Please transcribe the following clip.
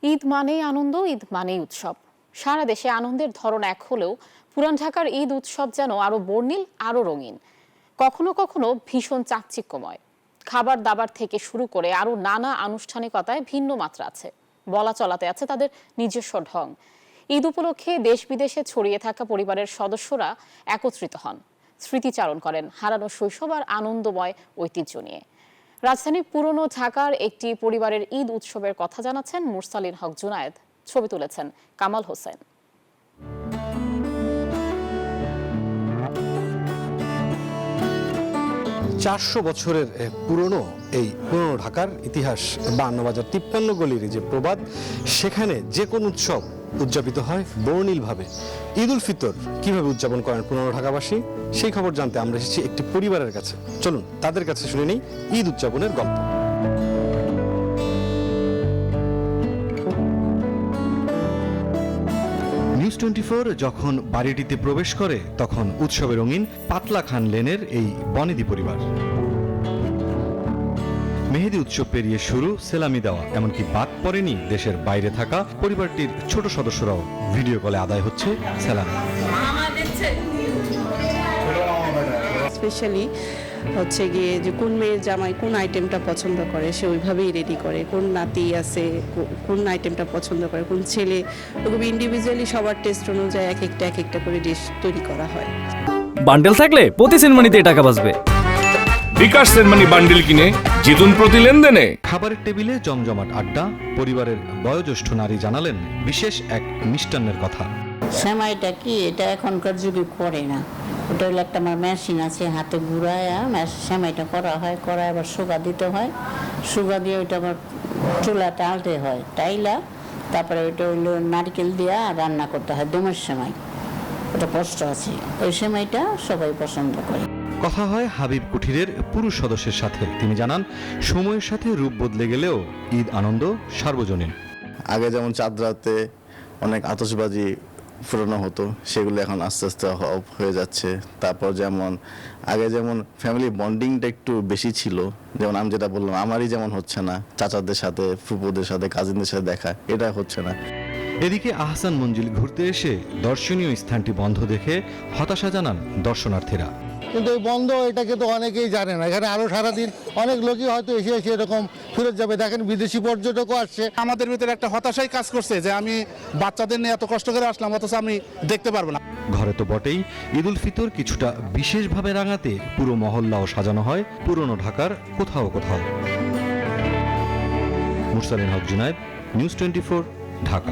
ঈদ মানেই আনন্দ, ঈদ মানেই উৎসব। সারা দেশে আনন্দের ধরন এক হলেও পুরান ঢাকার ঈদ উৎসব যেন আরো বর্ণিল, আরো রঙিন, কখনো কখনো ভীষণ চাকচিক্যময়। খাবার দাবার থেকে শুরু করে আরো নানা আনুষ্ঠানিকতায় ভিন্ন মাত্রা আছে, বলা চলাতে আছে তাদের নিজস্ব ঢং। ঈদ উপলক্ষে দেশ বিদেশে ছড়িয়ে থাকা পরিবারের সদস্যরা একত্রিত হন, স্মৃতিচারণ করেন হারানো শৈশব আর আনন্দময় ঐতিহ্য নিয়ে। রাজধানীর পুরনো ঢাকার একটি পরিবারের ঈদ উৎসবের কথা জানাচ্ছেন মুরসালিন হক জুনায়েদ, ছবি তুলেছেন কামাল হোসেন। 400 বছরের পুরনো এই পুরনো ঢাকার ইতিহাস, 52 বাজার 53 গলির যে প্রবাদ, সেখানে যে কোন উৎসব উদযাপিত হয় বর্ণিলভাবে। ঈদ উল ফিতর কিভাবে উদযাপন করেন পুরনো ঢাকাবাসী, সেই খবর জানতে আমরা এসেছি একটি পরিবারের কাছে। চলুন তাদের কাছে শুনে নেই ঈদ উদযাপনের গল্প। নিউজ 24 যখন বাড়িটিতে প্রবেশ করে তখন উৎসবে রঙিন পাতলা খান লেনের এই বনেদি পরিবার। মেহেদি উৎসব পেরিয়ে শুরু সেলামি দেওয়া, এমনকি বাদ পড়েনি দেশের বাইরে থাকা পরিবারটির ছোট সদস্যরাও। ভিডিও কলে আদায় হচ্ছে সেলামি। স্পেশালি হচ্ছে গিয়ে যে কোন মেয়ের জামাই কোন আইটেমটা পছন্দ করে সে ওইভাবেই রেডি করে, কোন নাতি আছে কোন আইটেমটা পছন্দ করে, কোন ছেলে, ওগুলো ইন্ডিভিজুয়ালি সবার টেস্ট অনুযায়ী এক একটা করে ডিশ তৈরি করা হয়। বান্ডেল থাকলে প্রতি সেনমানিতে টাকা বাঁচবে। বিকাশ সেনমানি বান্ডেল কিনে জিতুন প্রতি লেনদেনে। খাবারের টেবিলে জমজমাট আড্ডা। পরিবারের বয়োজ্যেষ্ঠ নারী জানালেন বিশেষ এক মিষ্টান্নের কথা। সেমাইটা কি, এটা এখনকার যুগে করে না, ওটা হলো একটা আমার মেশিন আছে, হাতে ঘুরায় সেমাইটা করা হয়, করায় আবার সুগা দিতে হয়, সুগা দিয়ে ওইটা আবার চুলাটা আলতে হয়, টাইলা তারপরে ওইটা হইলো নারকেল দিয়ে রান্না করতে হয় দমের সেমাই। ওটা কষ্ট আছে, ওই সেমাইটা সবাই পছন্দ করে। কথা হয় হাবিব কুঠিরের পুরুষ সদস্যের সাথে। তিনি জানান সময়ের সাথে রূপ বদলে গেলেও ঈদ আনন্দ সার্বজনীন। আগে যেমন চাঁদ রাতে অনেক আতশবাজি ফুরানো হতো, সেগুলো এখন আস্তে আস্তে অফ হয়ে যাচ্ছে। তারপর যেমন আগে যেমন ফ্যামিলি বন্ডিংটা একটু বেশি ছিল, যেমন আমি যেটা বললাম আমারই যেমন হচ্ছে না, চাচাদের সাথে ফুপুদের সাথে কাজিনদের সাথে দেখা, এটা হচ্ছে না। এদিকে আহসান মঞ্জিল ঘুরতে এসে দর্শনীয় স্থানটি বন্ধ দেখে হতাশা জানান দর্শনার্থীরা। কিন্তু এই বন্ধ এটাকে তো অনেকেই জানে না, এখানে আরো সারাদিন অনেক লোকই হয়তো এসে এরকম ফেরত যাবে। দেখেন বিদেশি পর্যটকও আসছে। আমাদের ভিতরে একটা হতাশাই কাজ করছে যে আমি বাচ্চাদের নিয়ে এত কষ্ট করে আসলাম, অথচ আমি দেখতে পারবো না। ঘরে তো বটেই, ঈদ উল ফিতর কিছুটা বিশেষভাবে রাঙাতে পুরো মহল্লাও সাজানো হয় পুরনো ঢাকার কোথাও কোথাও। মুরসালিন হক জুনায়েদ, নিউজ 24, ঢাকা।